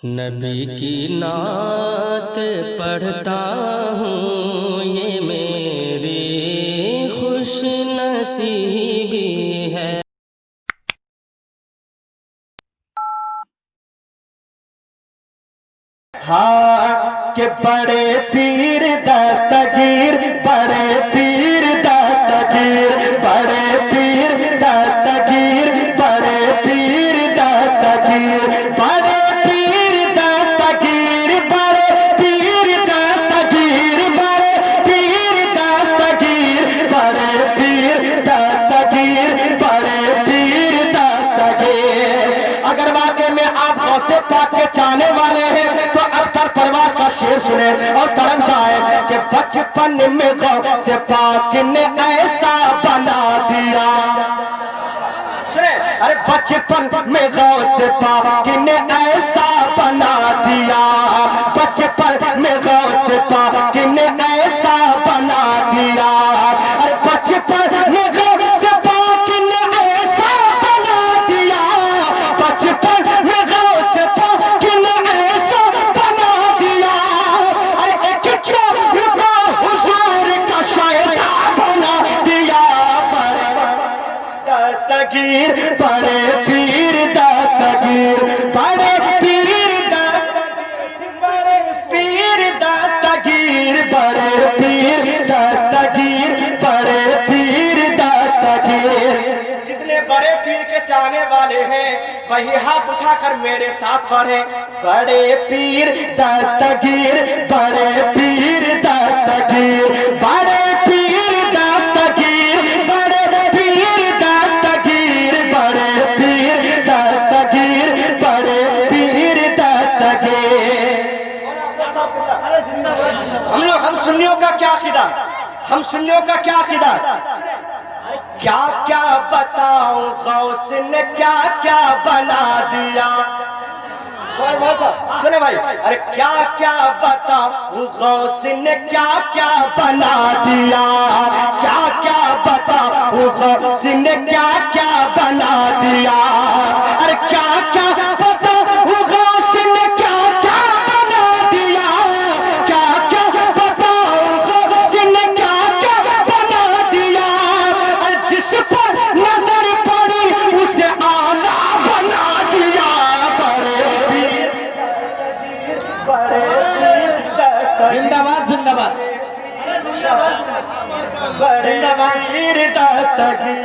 नबी की नात पढ़ता हूँ, ये मेरी खुश नसीबी है। हाँ कि बड़े पीर दस्तगीर, बड़े पीर दस्तगीर, बड़े पीर दस्तगीर, बड़े पीर दस्तगीर, बड़े पीर दस्तगीर, बड़े पीर दस्तगीर, बड़े पीर दस्तगीर, बड़े पीर दस्तगीर, बड़े पीर दस्तगीर। अगर वाकई में आप गौसे पाक के चाहने वाले हैं तो अख्तर परवाज का शेर सुने और तरम जाए कि बचपन में गौसे पाक ने ऐसा बना दिया। सुने, अरे बचपन में गौसे पाक ने ऐसा बना दिया, बचपन में गौसे पाक ने ऐसा बना दिया, अरे बचपन में गौसे पाक ने ऐसा बना दिया, बचपन में गौसे पाक ने ऐसा बना दिया, अरे एक चोर को हुजूर का शायदा बना दिया। दस्तगीर बड़े पीर दस्तगीर, बड़े पीर दस्तगीर, बड़े पीर दस्तगीर, बड़े पीर दस्तगीर, बड़े पीर दस्तगीर। जितने बड़े पीर के चाहने वाले हैं वही हाथ उठाकर मेरे साथ पढ़े, बड़े पीर दस्तगीर, बड़े पीर दस्तगीर, बड़े पीर दस्तगीर, बड़े पीर दस्तगीर, बड़े पीर दस्तगीर, बड़े पीर दस्तगीर। हम सुन्नियों का क्या अकीदा, हम सुन्नियों का क्या अकीदा, क्या क्या बताऊं गौस ने क्या क्या बना दिया। सुने भाई, अरे क्या क्या बताऊं गौस ने क्या क्या बना दिया, क्या क्या बताऊं गौस ने क्या क्या बना दिया, अरे क्या क्या बताऊं गौस ने क्या क्या बना दिया, क्या क्या बताऊं गौस ने क्या क्या बना दिया, अरे जिस पर नजर पड़ी उसे आला बना दिया। जिंदाबाद जिंदाबाद बड़े पीर दस्तगीर,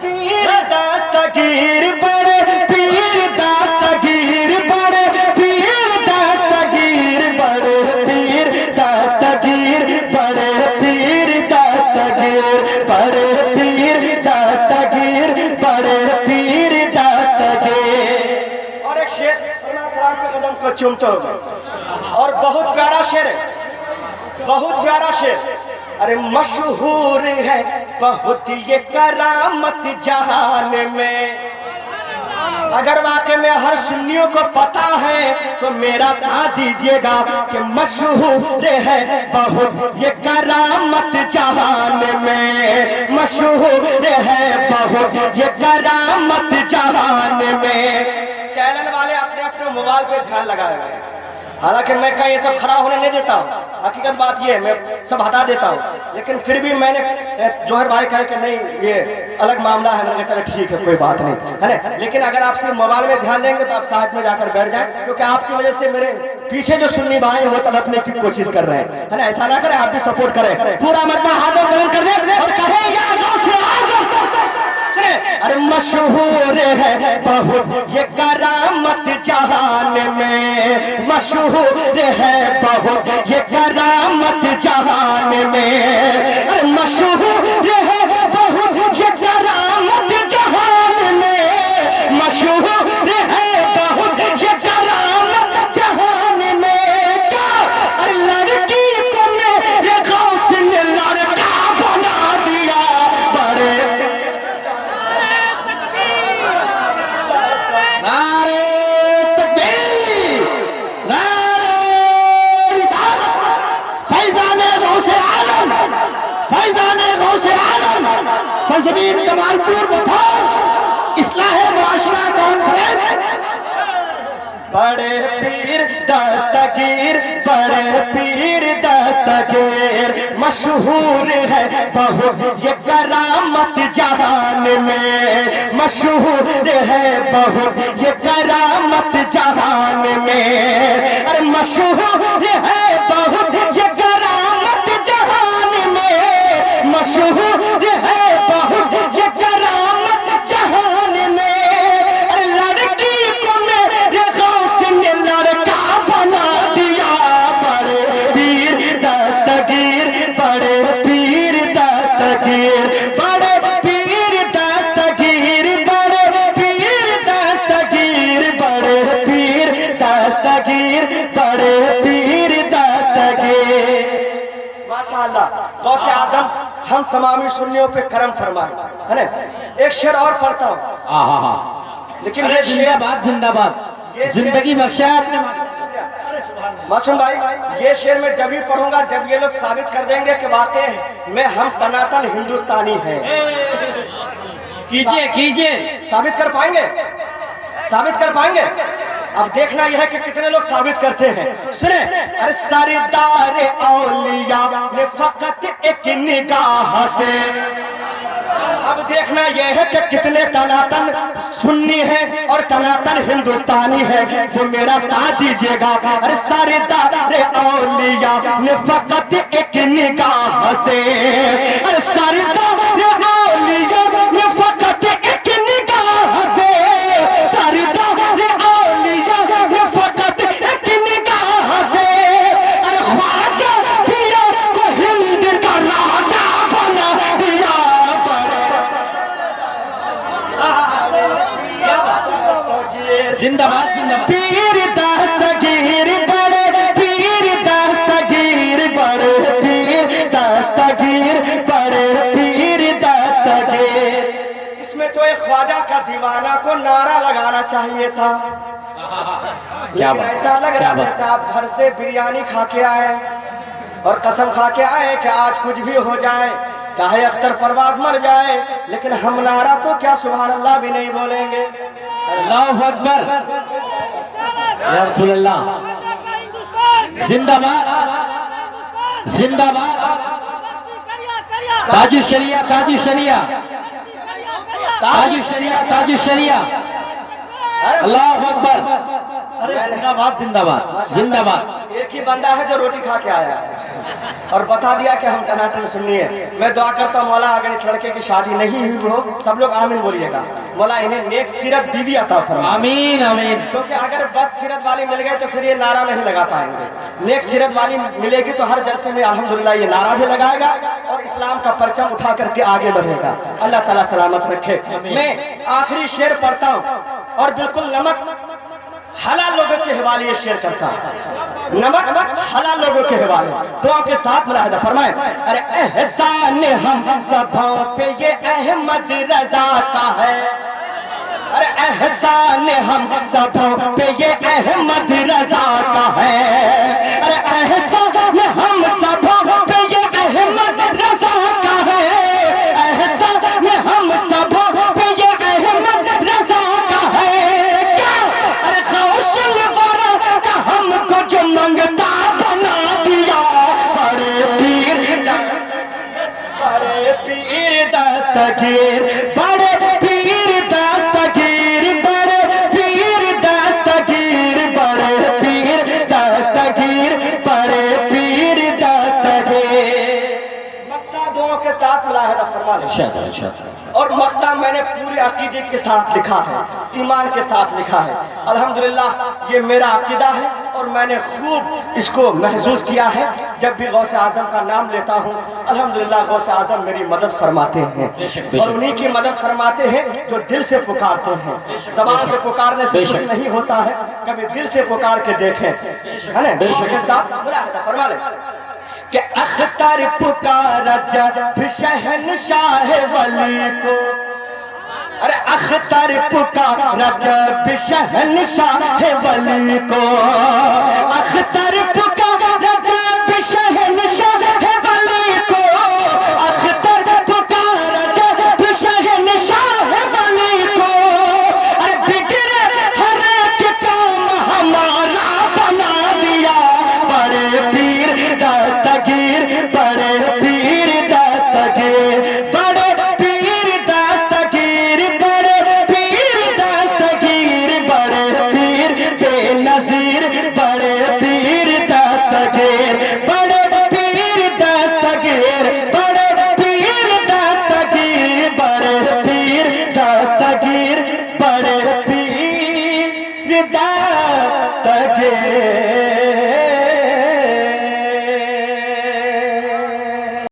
पीर दस्तगीर, बड़े पीर दस्तगीर, बड़े पीर दस्तगीर, बड़े पीर दस्तगीर, बड़े पीर दस्तगीर, बड़े पीर दस्तगीर, बड़े पीर दस्तगीर। और एक शेर के कदम को चूमते हो, और बहुत प्यारा शेर है, बहुत प्यारा शेर। अरे मशहूर है बहुत ये करामत जहान में। अगर वाकई में हर सुन्नियों को पता है तो मेरा साथ दीजिएगा कि मशहूर है बहुत ये करामत जहान में, मशहूर है बहुत ये करामत जहान में। चैनल वाले अपने अपने मोबाइल पे ध्यान लगाए हुए हैं, हालांकि मैं कहीं ये सब खड़ा होने नहीं देता हूँ, हकीकत बात ये है मैं सब हटा देता हूँ, लेकिन फिर भी मैंने जोहर भाई कहे कि नहीं ये अलग मामला है, मैंने कहा चलो ठीक है कोई बात नहीं है ना। लेकिन अगर आप सिर्फ मोबाइल में ध्यान देंगे तो आप साथ में जाकर बैठ जाएं, क्योंकि आपकी वजह से मेरे पीछे जो सुन्नी भाई हैं वो तड़पने की कोशिश कर रहे हैं, है ना। ऐसा ना करें, आप भी सपोर्ट करें, पूरा मजमा हाथों बुलंद कर दें और कहें या गौसे आज़म। अरे मशहूर है बहुत ये करामत जहान में, मशहूर है बहुत ये करामत जहान में, अरे मशहूर है बहुत ये करामत जहान में, मशहूर है बहुत ये करामत जहान में। क्या अरे लड़की को मेरे गौस ने लड़का बना दिया। बड़े सरजमीन कमालपुर बथौर इस्लाह मुआशरा कॉन्फ्रेंस बड़े पीर दस्तगीर, बड़े पीर दस्तगीर, मशहूर है बहुत ये करामत जहान में, मशहूर है बहुत ये करामत जहान में, अरे मशहूर है बहुत ये करामत जहान में, मशहूर है बहुत ये करामत जहान में, अरे लड़की को मेरे गौस ने लड़का बना दिया, बड़े पीर दस्तगीर, बड़े पीर दस्तगीर, बड़े पीर दस्तगीर, बड़े पीर दस्तगीर, बड़े पीर दस्तगीर, बड़े पीर दस्तगीर। माशाअल्लाह, गौसे आजम हम तमामी सुन्नियों पे करम फरमाए, है ना। एक शेर और पढ़ता हूँ, लेकिन ये जिंदाबाद जिंदाबाद, जिंदगी बख्शा है आपने मासूम भाई, ये शेर मैं जब भी पढ़ूंगा जब ये लोग साबित कर देंगे कि वाकई में हम सनातन हिंदुस्तानी हैं। कीजिए कीजिए, साबित कर पाएंगे, साबित कर पाएंगे। अब देखना यह है कि कितने लोग साबित करते हैं। सुने, अरे सरदार औलिया ने फकत एक निगाह से, अब देखना यह है कि कितने सनातन सुन्नी है और सनातन हिंदुस्तानी है, वो मेरा साथ दीजिएगा। अरे सरदार औलिया ने फकत एक निगाह से, अरे सरदार औलिया ने फकत एक निगाह से, सरदार औलिया ने फकत एक निगाह से, अरे ख्वाजा पिया को हिंद का राजा बना दिया, जिंदाबाद जिंदाबाद। पीर दस्तगीर, बड़े पीर दस्तगीर, बड़े पीर दस्तगीर, बड़े पीर दस्तगीर। इसमें तो एक ख्वाजा का दीवाना को नारा लगाना चाहिए था, लेकिन ऐसा लग रहा है जैसे आप घर से बिरयानी खा के आए और कसम खा के आए कि आज कुछ भी हो जाए, चाहे अख्तर परवाज मर जाए, लेकिन हम नारा तो क्या सुभान अल्लाह भी नहीं बोलेंगे। अल्लाहु अकबर, या रसूल अल्लाह, जिंदाबाद जिंदाबाद, ताजु शरिया, ताजु शरिया, ताजु शरिया, ताजु शरिया, अल्लाहु अकबर, जिंदाबाद जिंदाबाद जिंदाबाद। एक ही बंदा है जो रोटी खा के आया है और बता दिया कि हम टनाटन सुनिए। मैं दुआ करता हूँ मौला, अगर इस लड़के की शादी नहीं हुई हो, सब लोग आमीन बोलिएगा, मौला इन्हें नेक सीरत बीवी अता फरमा। आमीन आमीन। क्योंकि अगर बद सीरत वाली मिल गए तो फिर ये नारा नहीं लगा पाएंगे, नेक सीरत वाली मिलेगी तो हर जलसे में अल्हम्दुलिल्लाह ये नारा भी लगाएगा और इस्लाम का परचम उठा करके आगे बढ़ेगा। अल्लाह ताला सलामत रखे। मैं आखिरी शेर पढ़ता हूँ और बिल्कुल नमक हलाल लोगों के हवाले ये शेयर करता है, नमक हलाल लोगों के हवाले, दुआ के साथ मुलाहिदा फरमाए। अरे एहसान हम सबों पे ये अहमद रजा का है, अरे एहसान हम सबों पे ये अहमद रजा का है, अरे एहसान हम सबों पे ये अहमद रजा का है, एहसान हम सबों पे ये अहमद रजा का है। हमको जो मंगता बना दिया, बड़े पीर दस्तगीर, बड़े पीर दस्तगीर, बड़े पीर दस्तगीर, बड़े पीर दस्तगीर, बड़े पीर दस्तगीर। मक्ता दुआओं के साथ मुलाहिदा फरमा ले। और मक्ता मैंने पूरे अकीदे के साथ लिखा है, ईमान के साथ लिखा है। अल्हम्दुलिल्लाह ये मेरा अकीदा है और मैंने खूब इसको महसूस किया है। जब भी गौसे आजम का नाम लेता हूँ, अल्हम्दुलिल्लाह गौसे आजम मेरी मदद फरमाते हैं और उन्हीं की मदद फरमाते हैं जो दिल से पुकारते हैं। ज़बान से पुकारने से कुछ नहीं होता है, कभी दिल से पुकार के देखें, है ना। के साथ मुलाहिदा फरमा ले कि अख्तर पुकारा जब शहंशाह वली को, अरे अख्तर पुकारा जब शहंशाह वली को, अख्तर पुकारा जब शहंशाह वली को, अख्तर पुकारा जब शहंशाह वली को, अरे बिगड़े हर एक काम दस्तगीर